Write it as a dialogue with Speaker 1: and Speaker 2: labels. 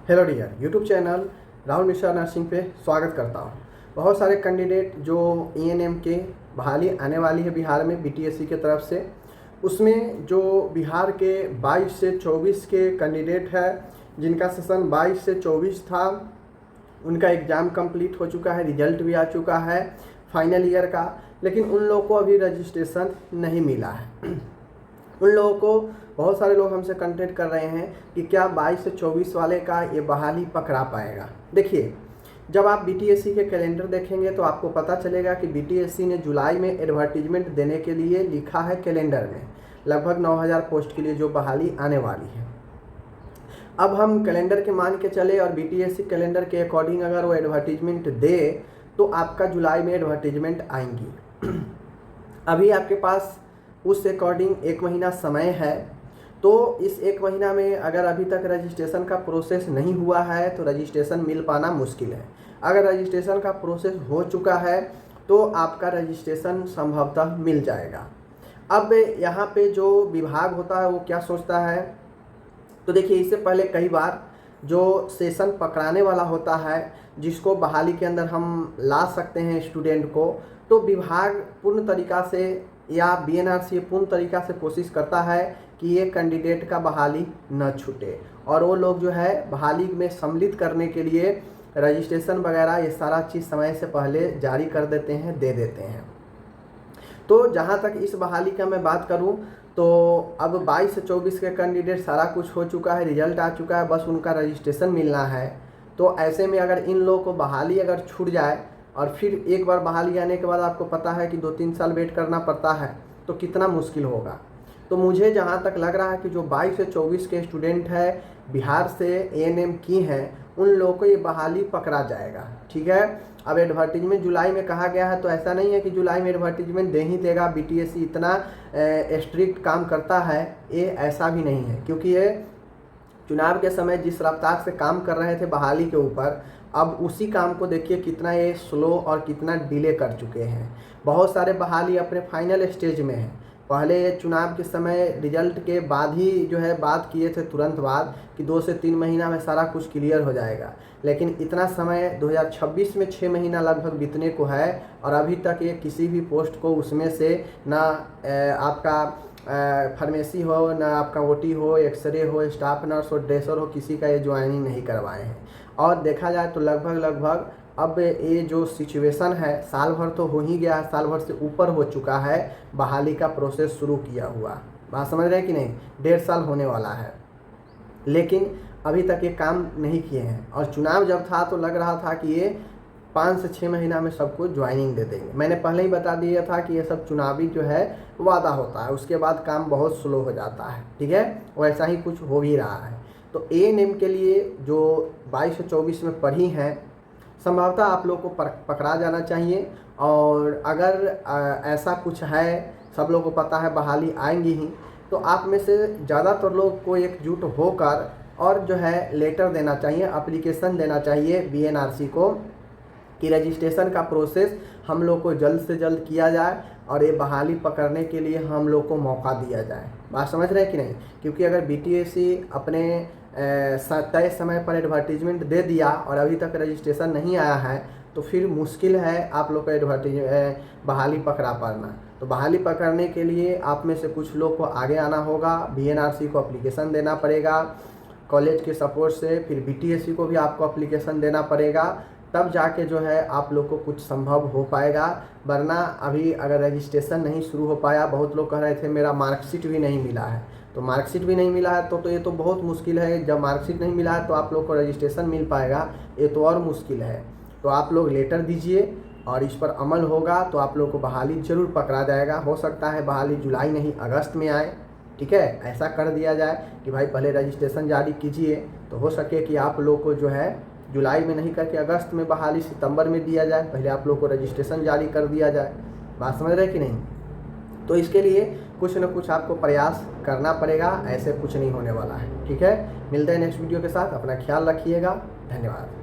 Speaker 1: Hello dear YouTube channel Rahul Mishra nursing पे स्वागत करता हूँ। बहुत सारे कैंडिडेट जो ENM के बहाली आने वाली है बिहार में BTSC के तरफ से, उसमें जो बिहार के 22 से 24 के कैंडिडेट है जिनका सेशन 22 से 24 था, उनका एग्ज़ाम कंप्लीट हो चुका है, रिजल्ट भी आ चुका है फाइनल ईयर का, लेकिन उन लोगों को अभी रजिस्ट्रेशन नहीं मिला है। उन लोगों को बहुत सारे लोग हमसे कांटेक्ट कर रहे हैं कि क्या 22 से 24 वाले का ये बहाली पकड़ा पाएगा। देखिए, जब आप BTSC के कैलेंडर देखेंगे तो आपको पता चलेगा कि BTSC ने जुलाई में एडवर्टीजमेंट देने के लिए लिखा है कैलेंडर में लगभग 9000 पोस्ट के लिए जो बहाली आने वाली है। अब हम कैलेंडर के मान के चले और BTSC कैलेंडर के अकॉर्डिंग अगर वो एडवर्टीजमेंट दे तो आपका जुलाई में एडवर्टीजमेंट आएंगी। अभी आपके पास उस अकॉर्डिंग 1 महीना समय है, तो इस 1 महीना में अगर अभी तक रजिस्ट्रेशन का प्रोसेस नहीं हुआ है तो रजिस्ट्रेशन मिल पाना मुश्किल है। अगर रजिस्ट्रेशन का प्रोसेस हो चुका है तो आपका रजिस्ट्रेशन संभवतः मिल जाएगा। अब यहाँ पे जो विभाग होता है वो क्या सोचता है, तो देखिए, इससे पहले कई बार जो सेशन पकड़ाने वाला होता है जिसको बहाली के अंदर हम ला सकते हैं स्टूडेंट को, तो विभाग पूर्ण तरीक़ा से या BNRC पूर्ण तरीक़ा से कोशिश करता है कि ये कैंडिडेट का बहाली न छूटे और वो लोग जो है बहाली में सम्मिलित करने के लिए रजिस्ट्रेशन वगैरह ये सारा चीज़ समय से पहले जारी कर देते हैं, दे देते हैं। तो जहाँ तक इस बहाली का मैं बात करूँ तो अब 22 से 24 के कैंडिडेट सारा कुछ हो चुका है, रिजल्ट आ चुका है, बस उनका रजिस्ट्रेशन मिलना है। तो ऐसे में अगर इन लोगों को बहाली अगर छूट जाए और फिर एक बार बहाली आने के बाद आपको पता है कि 2-3 साल वेट करना पड़ता है, तो कितना मुश्किल होगा। तो मुझे जहाँ तक लग रहा है कि जो 22 से 24 के स्टूडेंट है बिहार से ANM की हैं, उन लोगों को ये बहाली पकड़ा जाएगा। ठीक है, अब एडवर्टीजमेंट जुलाई में कहा गया है, तो ऐसा नहीं है कि जुलाई में एडवर्टीजमेंट दे ही देगा। BTSC इतना स्ट्रिक्ट काम करता है, ये ऐसा भी नहीं है, क्योंकि ये चुनाव के समय जिस रफ्तार से काम कर रहे थे बहाली के ऊपर, अब उसी काम को देखिए कितना ये स्लो और कितना डिले कर चुके हैं। बहुत सारे बहाली अपने फाइनल स्टेज में हैं। पहले चुनाव के समय रिजल्ट के बाद ही जो है बात किए थे, तुरंत बाद, कि 2 से 3 महीना में सारा कुछ क्लियर हो जाएगा, लेकिन इतना समय 2026 में 6 महीना लगभग बीतने को है और अभी तक ये किसी भी पोस्ट को उसमें से ना आपका फार्मेसी हो, ना आपका OT हो, एक्सरे हो, स्टाफ नर्स हो, ड्रेसर हो, किसी का ये ज्वाइनिंग नहीं करवाए हैं। और देखा जाए तो लगभग अब ये जो सिचुएशन है, साल भर तो हो ही गया है, साल भर से ऊपर हो चुका है बहाली का प्रोसेस शुरू किया हुआ। बात समझ रहे हैं कि नहीं? 1.5 साल होने वाला है, लेकिन अभी तक ये काम नहीं किए हैं। और चुनाव जब था तो लग रहा था कि ये 5 से 6 महीना में सबको ज्वाइनिंग दे देंगे। मैंने पहले ही बता दिया था कि ये सब चुनावी जो है वादा होता है, उसके बाद काम बहुत स्लो हो जाता है। ठीक है, वैसा ही कुछ हो भी रहा है। तो ANM के लिए जो 22 से 24 में पढ़ी हैं, संभवतः आप लोग को पकड़ा जाना चाहिए। और अगर ऐसा कुछ है, सब लोगों को पता है बहाली आएंगी ही, तो आप में से ज़्यादातर लोग को एकजुट होकर और जो है लेटर देना चाहिए, एप्लीकेशन देना चाहिए BNRC को कि रजिस्ट्रेशन का प्रोसेस हम लोग को जल्द से जल्द किया जाए और ये बहाली पकड़ने के लिए हम लोग को मौका दिया जाए। बात समझ रहे हैं कि नहीं? क्योंकि अगर BTSC अपने तय समय पर एडवर्टीजमेंट दे दिया और अभी तक रजिस्ट्रेशन नहीं आया है, तो फिर मुश्किल है आप लोग का बहाली पकड़ा पाना। तो बहाली पकड़ने के लिए आप में से कुछ लोग को आगे आना होगा, BNRC को एप्लीकेशन देना पड़ेगा कॉलेज के सपोर्ट से, फिर BTSC को भी आपको एप्लीकेशन देना पड़ेगा, तब जाके जो है आप लोग को कुछ संभव हो पाएगा। वरना अभी अगर रजिस्ट्रेशन नहीं शुरू हो पाया, बहुत लोग कह रहे थे मेरा मार्कशीट भी नहीं मिला है, तो मार्कशीट भी नहीं मिला है तो ये तो बहुत मुश्किल है। जब मार्कशीट नहीं मिला है तो आप लोग को रजिस्ट्रेशन मिल पाएगा, ये तो और मुश्किल है। तो आप लोग लेटर दीजिए और इस पर अमल होगा तो आप लोग को बहाली ज़रूर पकड़ा जाएगा। हो सकता है बहाली जुलाई नहीं अगस्त में आए। ठीक है, ऐसा कर दिया जाए कि भाई पहले रजिस्ट्रेशन जारी कीजिए, तो हो सके कि आप लोग को जो है जुलाई में नहीं करके अगस्त में बहाली सितंबर में दिया जाए। पहले आप लोग को रजिस्ट्रेशन जारी कर दिया जाए। बात समझ रहे कि नहीं? तो इसके लिए कुछ न कुछ आपको प्रयास करना पड़ेगा, ऐसे कुछ नहीं होने वाला है। ठीक है, मिलते हैं नेक्स्ट वीडियो के साथ। अपना ख्याल रखिएगा। धन्यवाद।